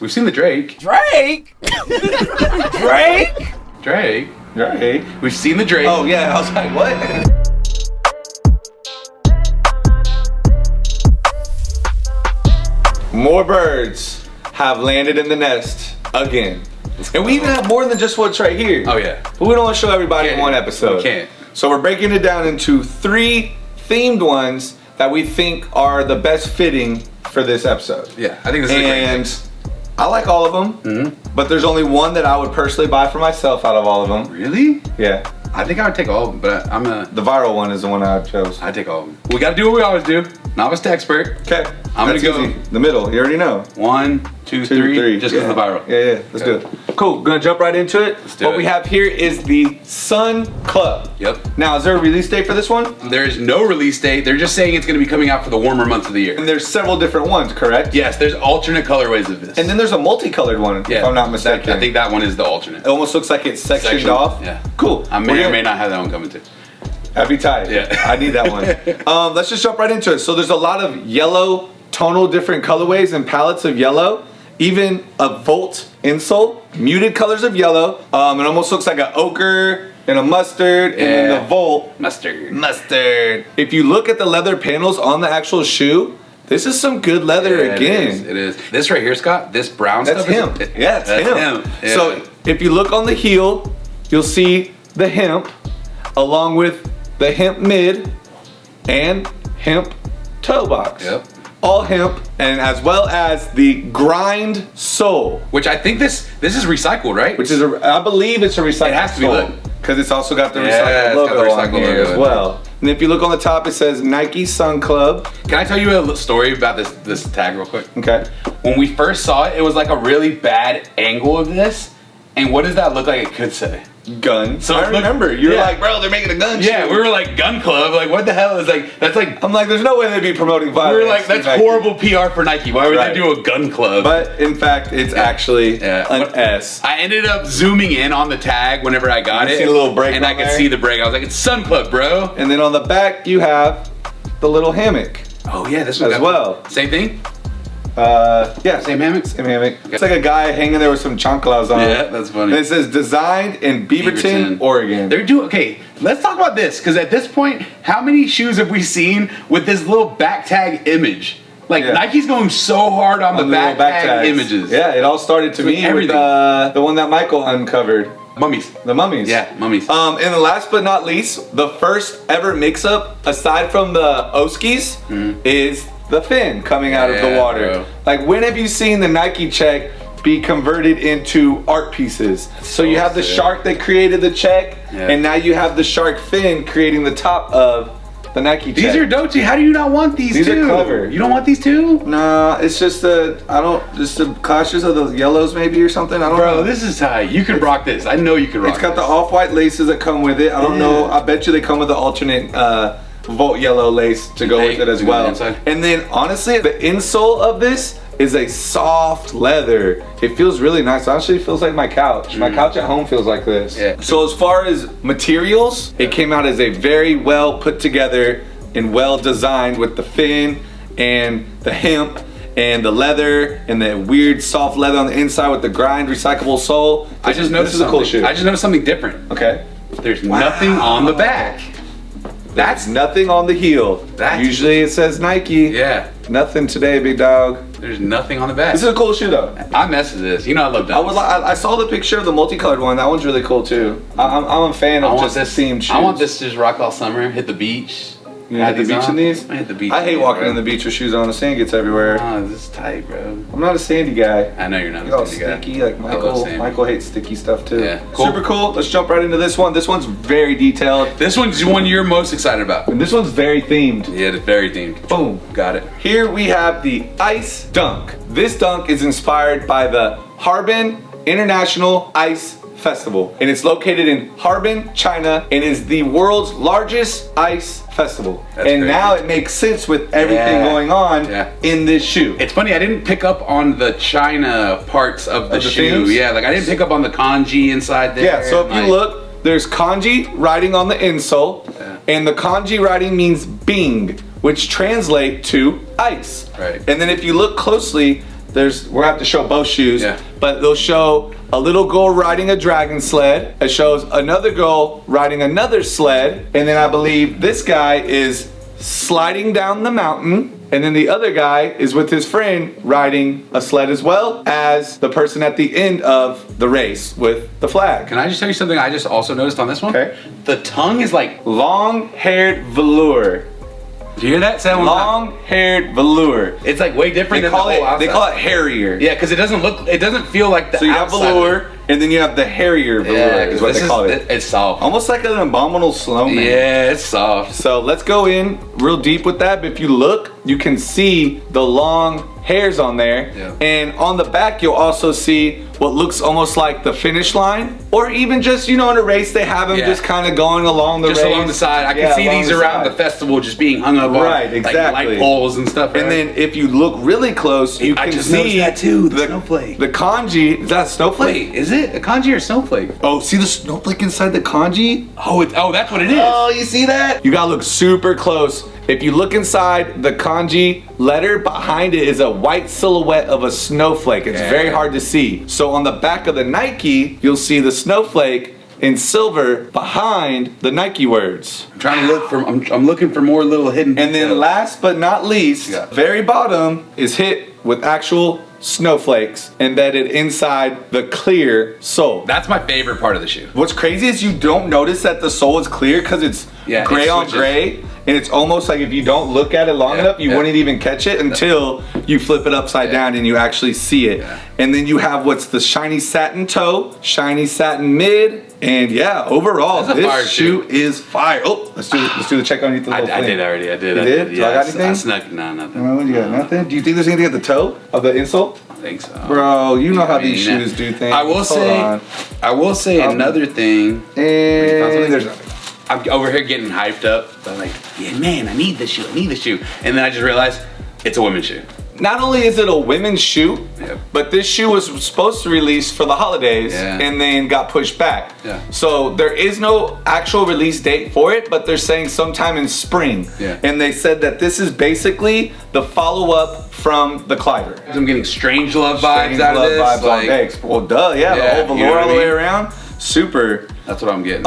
We've seen the Drake. Drake? Drake? Drake? Drake? We've seen the Drake. Oh yeah, I was like, what? More birds have landed in the nest again. And we even have more than just what's right here. Oh yeah. But we don't want to show everybody in one episode. We can't. So we're breaking it down into 3 themed ones that we think are the best fitting for this episode. Yeah, I think this is a great And mix. I like all of them, but there's only one that I would personally buy for myself out of all of them. Really? Yeah. I think I would take all of them, but The viral one is the one I chose. I take all of them. We gotta do what we always do. Novice to expert. Okay. I'm gonna go easy. The middle, you already know. 1, 2, 3, just because of the viral. Yeah, let's do it. Cool, gonna jump right into it. Let's do what it. we have here is the Sun Club. Yep. Now, is there a release date for this one? There's no release date. They're just saying it's gonna be coming out for the warmer months of the year. And there's several different ones, correct? Yes, there's alternate colorways of this. And then there's a multicolored one, if I'm not mistaken. I think that one is the alternate. It almost looks like it's sectioned off. Yeah. Cool. I may or may not have that one coming too. That'd be tight. Yeah. I need that one. Let's just jump right into it. So there's a lot of yellow, tonal different colorways and palettes of yellow. Even a Volt insole, muted colors of yellow. It almost looks like an ochre and a mustard, and then the Volt. Mustard. If you look at the leather panels on the actual shoe, this is some good leather again. It is. This right here, Scott, this brown That's stuff him. That's him. Yeah. So if you look on the heel, you'll see the hemp along with the hemp mid and hemp toe box. Yep. All hemp, and as well as the grind sole, Which I think this is recycled, right? which is I believe it's a recycled It has to be sole because it's also got the Yeah, recycled it's logo got the on recycled here logo as in well. And if you look on the top, it says Nike Sun Club. Can I tell you a story about this tag real quick? Okay. When we first saw it, it was like a really bad angle of this. And what does that look like it could say? Gun. So I look- remember. You were yeah. like, bro, they're making a gun Yeah, shoe. we were like gun club. Like what the hell is like that's like I'm like, there's no way they'd be promoting violence. we were like that's Nike. horrible PR for Nike. Why would Right. they do a gun club? But in fact, it's actually an S. I ended up zooming in on the tag whenever I got You it. see the little break and I on could there? see the break. I was like, it's Sun Club, bro. And then on the back, you have the little hammock. Oh yeah, this one As well. Same thing? Yeah, Same hammock? same hammock. It's like a guy hanging there with some chanclas on. Yeah, that's funny. And it says designed in Beaverton, Oregon. They're doing okay. Let's talk about this because at this point, how many shoes have we seen with this little back tag image? Like Nike's going so hard on the little back tag tags. images. Yeah, it all started to me with everything. the one that Michael uncovered. Mummies. The mummies. Yeah, mummies. And the last but not least, the first ever mix-up, aside from the Oskies, is the fin coming out of the water. Bro. Like, when have you seen the Nike check be converted into art pieces? So you have the shark that created the check, and now you have the shark fin creating the top of the Nike check. These are dope. How do you not want these These two? are clever. You don't want these two? Nah, it's just just the clashes of the yellows maybe or something. I don't know. Bro, this is tight. You could rock this. I know you could rock It's got the this. off-white laces that come with it. I don't know. I bet you they come with the alternate Volt yellow lace to go with it as To go on the well. inside? And then honestly, the insole of this is a soft leather. It feels really nice. Honestly, it feels like my couch. My couch at home feels like this. Yeah. So as far as materials, it came out as a very well put together and well designed with the fin and the hemp and the leather and the weird soft leather on the inside with the grind recyclable sole. I just noticed this is a cool shoe. I just noticed something different. Okay. There's nothing on the back. That's nothing on the heel. Usually it says Nike. Yeah. Nothing today, big dog. There's nothing on the back. This is a cool shoe though. I mess with this. You know I love that. I saw the picture of the multicolored one. That one's really cool too. I'm a fan of just themed shoes. I want this to just rock all summer. Hit the beach. You hit the beach in these? I hit the beach. I hate walking in the beach with shoes on. The sand gets everywhere. Oh, this is tight, bro. I'm not a sandy guy. I know you're not You're all a sandy guy. sticky, like Michael. Michael hates sticky stuff too. Yeah, cool. Super cool. Let's jump right into this one. This one's very detailed. This one's one you're most excited about. And this one's very themed. Yeah, it's very themed. Boom. Got it. Here we have the Ice Dunk. This dunk is inspired by the Harbin International Ice Festival, and it's located in Harbin, China, and is the world's largest ice festival. That's and crazy. now it makes sense with everything going on in this shoe. It's funny, I didn't pick up on the China parts of the shoe. themes? Yeah, like I didn't pick up on the kanji inside there. Yeah, so if you Like, look, there's kanji writing on the insole, and the kanji writing means Bing, which translate to ice. Right. And then if you look closely, we'll have to show both shoes, Yeah. but they'll show a little girl riding a dragon sled. It shows another girl riding another sled, and then I believe this guy is sliding down the mountain. And then the other guy is with his friend riding a sled as well as the person at the end of the race with the flag. Can I just tell you something I just also noticed on this one? Okay. The tongue is like, Long-haired velour. do you hear that? Say it one time. Long-haired velour. It's like way different They than call the it. whole They outside. call it hairier. Yeah, because it doesn't feel like the So you have outside. velour, and then you have the hairier velour. Yeah, is what they call it. It's soft. Almost like an abominable snowman. Yeah, it's soft. So let's go in real deep with that. But if you look, you can see the long hairs on there. Yeah. And on the back, you'll also see what looks almost like the finish line. Or even just, in a race, they have them Yeah. just kind of going along the Just race. along the side. I Yeah, can see along these the around side. the festival just being hung up on Right, like exactly. light poles and stuff. And right? then if you look really close, you I can just noticed see that too, the snowflake. The kanji. Is that a snowflake? Wait, is it a kanji or snowflake? Oh, see the snowflake inside the kanji? Oh, that's what it is. Oh, you see that? You gotta look super close. If you look inside the kanji letter, behind it is a white silhouette of a snowflake. It's Yeah. very hard to see. So on the back of the Nike, you'll see the snowflake in silver behind the Nike words. I'm trying to look for. I'm looking for more little hidden. And then details. last but not least, Yeah. very bottom is hit with actual snowflakes embedded inside the clear sole. That's my favorite part of the shoe. What's crazy is you don't notice that the sole is clear because it's Yeah, gray it on switches. gray, and it's almost like if you don't look at it long Yeah, enough, you yeah. wouldn't even catch it until you flip it upside Yeah. down and you actually see it. Yeah. And then you have what's the shiny satin toe, shiny satin mid, and yeah, overall That's a fire this shoe is fire. Oh, let's do the check underneath the little I thing. did already. I did. You I did? Do I got anything? I snuck. No, nothing. Oh, you got nothing? Do you think there's anything at the toe of the insole? I think so. Bro, you know how I mean, these shoes do things. I will Hold say. on. I will say another thing. And there's nothing. I'm over here getting hyped up. I'm like, yeah, man, I need this shoe. I need this shoe. And then I just realized it's a women's shoe. Not only is it a women's shoe, Yep. but this shoe was supposed to release for the holidays Yeah. and then got pushed back. Yeah. So there is no actual release date for it, but they're saying sometime in spring. Yeah. And they said that this is basically the follow-up from the Cliver. I'm getting strange love vibes Strange out of love this. vibes all day. Well, duh, yeah, the Yeah, whole you know velour what all I the way mean? around. Super. That's what I'm getting.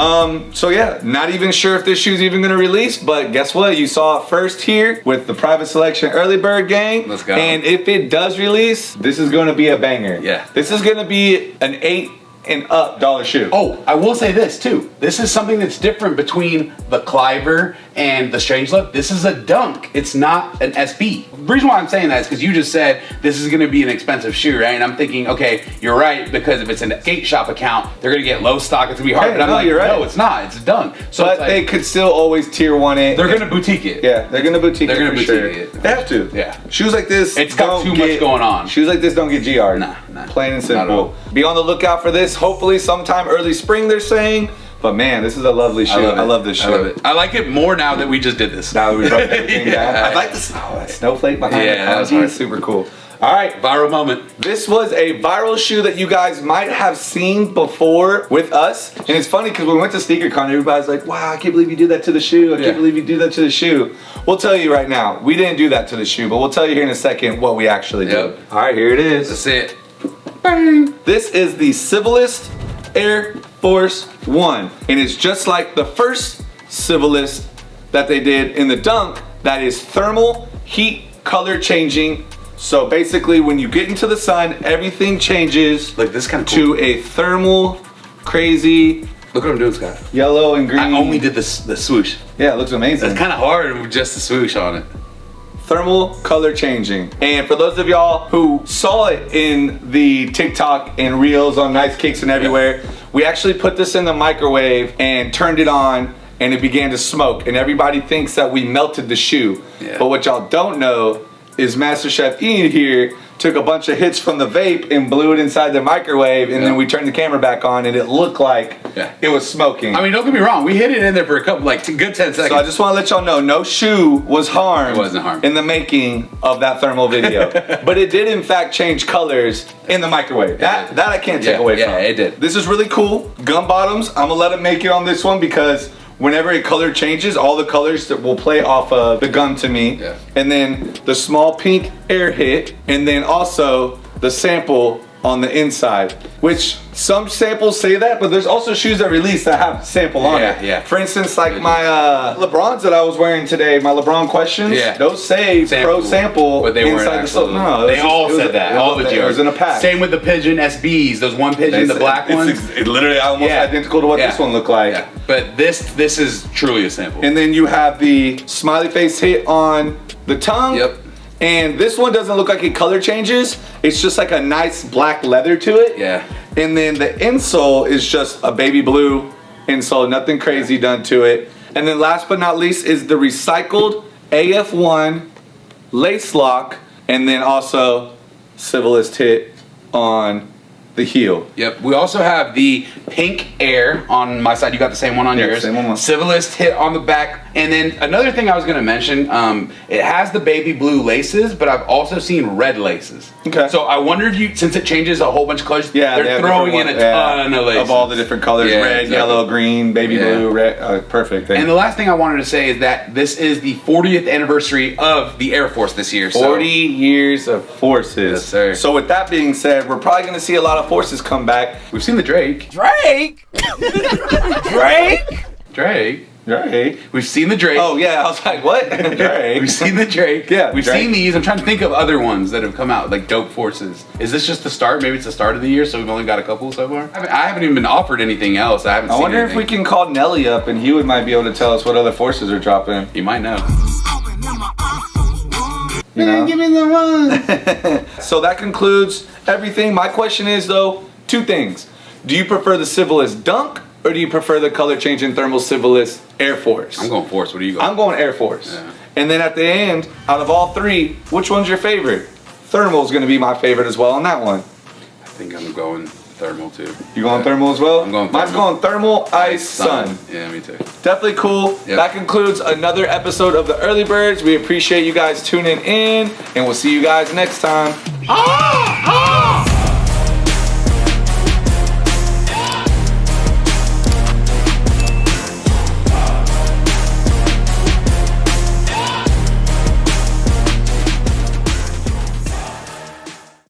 So yeah, not even sure if this shoe's even gonna release, but guess what? You saw it first here with the private selection early bird gang. Let's go. And if it does release, this is gonna be a banger. Yeah. This is gonna be an $8 and up shoe. Oh, I will say this too. This is something that's different between the Cliver and the Strangelove. This is a dunk. It's not an SB. The reason why I'm saying that is because you just said this is going to be an expensive shoe, right? And I'm thinking, okay, you're right, because if it's a skate shop account, they're going to get low stock. It's going to be hard. Hey, but I'm no, like, you're right. no, it's not. It's a dunk. So But it's like, they could still always tier one it. they're going to boutique it. Yeah, they're gonna boutique They're it gonna for sure. boutique it. They have to. Yeah. Shoes like this, It's got don't too much get- going on. Shoes like this don't get GR. Nah. Plain and Not at simple. all. Be on the lookout for this. Hopefully sometime early spring, they're saying. But man, this is a lovely shoe. I love this shoe. I love it. I like it more now that we just did this. Now that we broke everything Yeah. down. I like this. Oh, that snowflake behind Yeah, that was the kanji hard. is super cool. All right, Viral moment. this was a viral shoe that you guys might have seen before with us. And it's funny because when we went to SneakerCon, everybody's like, wow, I can't believe you did that to the shoe. I Yeah. can't believe you did that to the shoe. We'll tell you right now, we didn't do that to the shoe, but we'll tell you here in a second what we actually did. Yep. All right, here it is. That's it. Bang. This is the Civilist Air Force One. And it's just like the first Civilist that they did in the dunk, that is thermal heat color changing. So basically when you get into the sun, everything changes Look, this is kind of cool. to a thermal, crazy Look what I'm doing, Scott. yellow and green. I only did this the swoosh. Yeah, it looks amazing. It's kind of hard with just the swoosh on it. Thermal color changing. And for those of y'all who saw it in the TikTok and reels on Nice Kicks and everywhere, we actually put this in the microwave and turned it on and it began to smoke. And everybody thinks that we melted the shoe. Yeah. But what y'all don't know is Master Chef Ian here took a bunch of hits from the vape and blew it inside the microwave, and then we turned the camera back on and it looked like it was smoking. I mean, don't get me wrong. We hit it in there for a couple, like, good 10 seconds. So I just want to let y'all know, no shoe was harmed. It wasn't harmed. In the making of that thermal video. But it did in fact change colors in the microwave. That I can't take away from. Yeah, it did. This is really cool. Gum bottoms, I'm gonna let it make it on this one because whenever a color changes, all the colors that will play off of the gun to me. Yeah. And then the small pink air hit, and then also the sample on the inside, which some samples say that, but there's also shoes that release that have sample on it. Yeah. For instance, like my LeBrons that I was wearing today, my LeBron questions, those say pro sample, but they weren't inside the sole. actually. No, they all said that. All the GRs. GRs. It was in a pack. Same with the Pigeon SBs. Those one Pigeon, the black ones. It's literally almost identical to what this one looked like. Yeah. But this is truly a sample. And then you have the smiley face hit on the tongue. Yep. And this one doesn't look like it color changes. It's just like a nice black leather to it. Yeah. And then the insole is just a baby blue insole, nothing crazy done to it. And then last but not least is the recycled AF1 lace lock, and then also Civilist hit on the heel. Yep. We also have the pink air on my side. You got the same one on yours. Same one. Civilist hit on the back. And then another thing I was going to mention, it has the baby blue laces, but I've also seen red laces. Okay. So I wonder if you, since it changes a whole bunch of colors, they're throwing in a ton of laces. Of all the different colors, red, yellow, green, baby blue, red, perfect. And the last thing I wanted to say is that this is the 40th anniversary of the Air Force this year. 40 years of forces. Yes, sir. So with that being said, we're probably going to see a lot of forces come back. We've seen the Drake. Drake? Drake. Drake. We've seen the Drake. Oh yeah, I was like, what? Drake. We've seen the Drake. Yeah, We've Drake. seen these. I'm trying to think of other ones that have come out, like dope forces. Is this just the start? Maybe it's the start of the year, so we've only got a couple so far? I haven't even been offered anything else. I haven't I seen wonder anything. if we can call Nelly up and he might be able to tell us what other forces are dropping. You might know. You know? Give me the one. So that concludes everything. My question is though, two things. Do you prefer the Civilist Dunk or do you prefer the color changing thermal Civilist Air Force? I'm going Force. What do you go? I'm going Air Force. Yeah. And then at the end, out of all three, which one's your favorite? Thermal's gonna be my favorite as well on that one. I think I'm going Thermal too. You going thermal as well? I'm going Mine's thermal. going thermal, ice, sun. Yeah, me too. Definitely cool. Yep. That concludes another episode of the Early Birds. We appreciate you guys tuning in, and we'll see you guys next time.